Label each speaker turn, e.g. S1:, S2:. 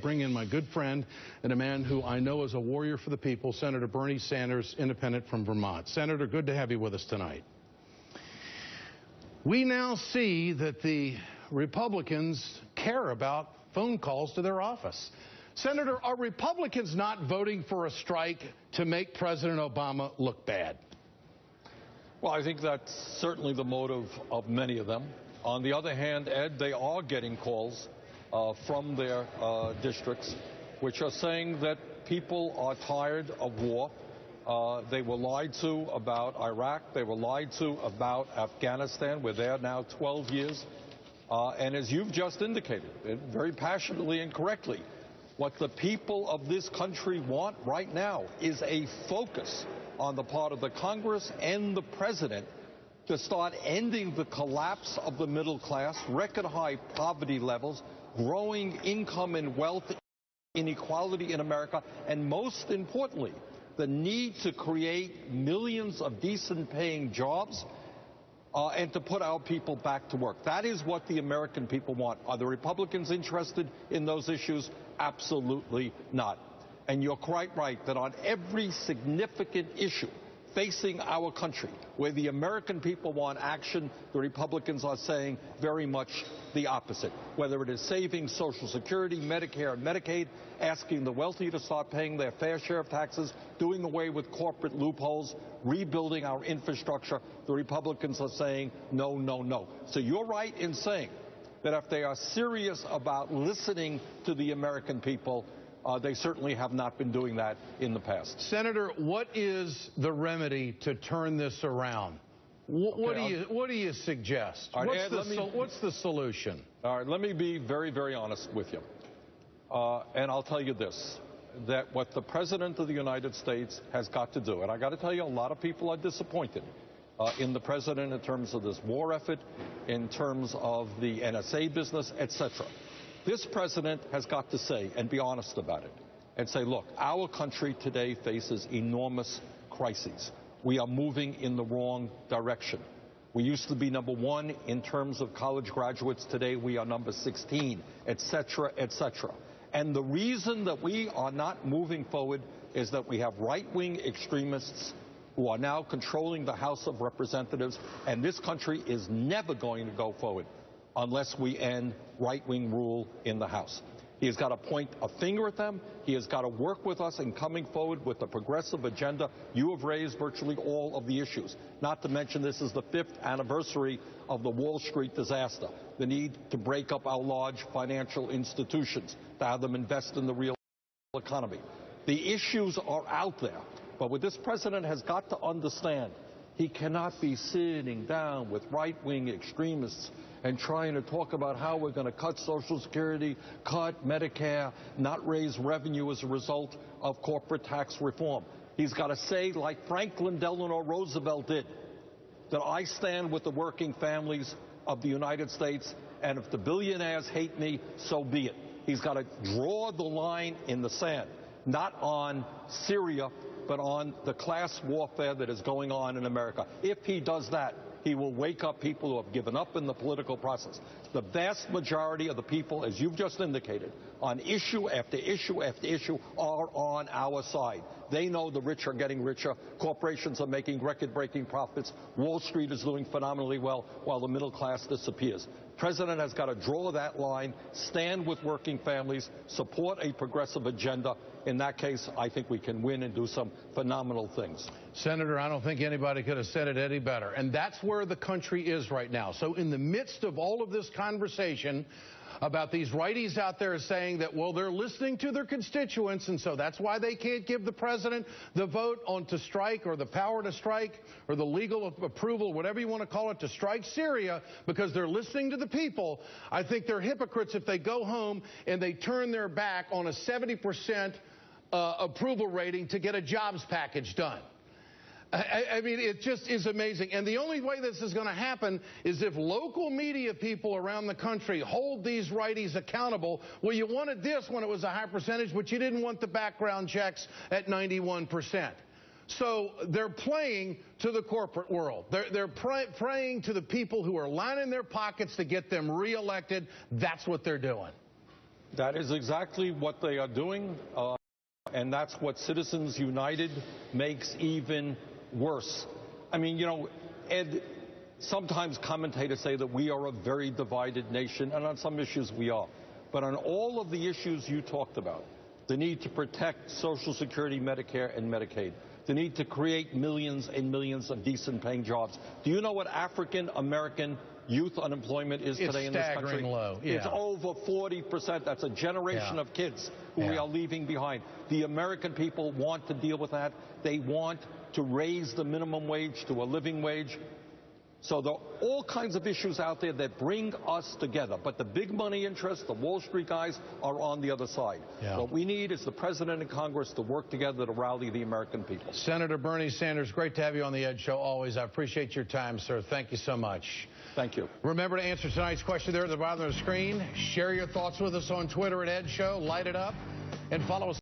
S1: Bring in my good friend and a man who I know is a warrior for the people, Senator Bernie Sanders, independent from Vermont. Senator, good to have you with us tonight. We now see that the Republicans care about phone calls to their office. Senator, are Republicans not voting for a strike to make President Obama look bad?
S2: Well, I think that's certainly the motive of many of them. On the other hand, Ed, they are getting calls from their districts, which are saying that people are tired of war. They were lied to about Iraq. They were lied to about Afghanistan. We're there now 12 years. And as you've just indicated, very passionately and correctly, what the people of this country want right now is a focus on the part of the Congress and the President to start ending the collapse of the middle class, record high poverty levels, growing income and wealth inequality in America, and most importantly, the need to create millions of decent paying jobs and to put our people back to work. That is what the American people want. Are the Republicans interested in those issues? Absolutely not. And you're quite right that on every significant issue facing our country, where the American people want action, the Republicans are saying very much the opposite. Whether it is saving Social Security, Medicare, and Medicaid, asking the wealthy to start paying their fair share of taxes, doing away with corporate loopholes, rebuilding our infrastructure, the Republicans are saying no, no, no. So you're right in saying that if they are serious about listening to the American people, they certainly have not been doing that in the past.
S1: Senator, what is the remedy to turn this around? What do you suggest?
S2: Right,
S1: what's the solution?
S2: All right, let me be very, very honest with you. And I'll tell you this, that what the President of the United States has got to do, and I got to tell you, a lot of people are disappointed in the President in terms of this war effort, in terms of the NSA business, etc. This President has got to say, and be honest about it, and say, look, our country today faces enormous crises. We are moving in the wrong direction. We used to be number one in terms of college graduates. Today we are number 16, et cetera, et cetera. And the reason that we are not moving forward is that we have right-wing extremists who are now controlling the House of Representatives, and this country is never going to go forward unless we end right-wing rule in the House. He has got to point a finger at them. He has got to work with us in coming forward with a progressive agenda. You have raised virtually all of the issues. Not to mention this is the 5th anniversary of the Wall Street disaster, the need to break up our large financial institutions, to have them invest in the real economy. The issues are out there. But what this President has got to understand, he cannot be sitting down with right-wing extremists and trying to talk about how we're going to cut Social Security, cut Medicare, not raise revenue as a result of corporate tax reform. He's got to say, like Franklin Delano Roosevelt did, that I stand with the working families of the United States, and if the billionaires hate me, so be it. He's got to draw the line in the sand, not on Syria, but on the class warfare that is going on in America. If he does that, he will wake up people who have given up in the political process. The vast majority of the people, as you've just indicated, on issue after issue after issue, are on our side. They know the rich are getting richer. Corporations are making record-breaking profits. Wall Street is doing phenomenally well, while the middle class disappears. The President has got to draw that line, stand with working families, support a progressive agenda. In that case, I think we can win and do some phenomenal things.
S1: Senator, I don't think anybody could have said it any better. And that's where the country is right now. So in the midst of all of this conversation about these righties out there saying that, well, they're listening to their constituents, and so that's why they can't give the President the vote on to strike, or the power to strike, or the legal approval, whatever you want to call it, to strike Syria, because they're listening to the people. I think they're hypocrites if they go home and they turn their back on a 70% approval rating to get a jobs package done. I mean, it just is amazing. And the only way this is going to happen is if local media people around the country hold these righties accountable. Well, you wanted this when it was a high percentage, but you didn't want the background checks at 91%. So they're playing to the corporate world. They're praying to the people who are lining their pockets to get them reelected. That's what they're doing.
S2: That is exactly what they are doing, and that's what Citizens United makes even worse. I mean, you know, Ed, sometimes commentators say that we are a very divided nation, and on some issues we are. But on all of the issues you talked about, the need to protect Social Security, Medicare, and Medicaid, the need to create millions and millions of decent paying jobs. Do you know what African American youth unemployment is today in this country?
S1: It's staggering low. Yeah.
S2: It's over 40%. That's a generation of kids who we are leaving behind. The American people want to deal with that. They want to raise the minimum wage to a living wage. So there are all kinds of issues out there that bring us together. But the big money interests, the Wall Street guys, are on the other side. What we need is the President and Congress to work together to rally the American people.
S1: Senator Bernie Sanders, great to have you on the Ed Show always. I appreciate your time, sir. Thank you so much.
S2: Thank you.
S1: Remember to answer tonight's question there at the bottom of the screen. Share your thoughts with us on Twitter at Ed Show. Light it up and follow us.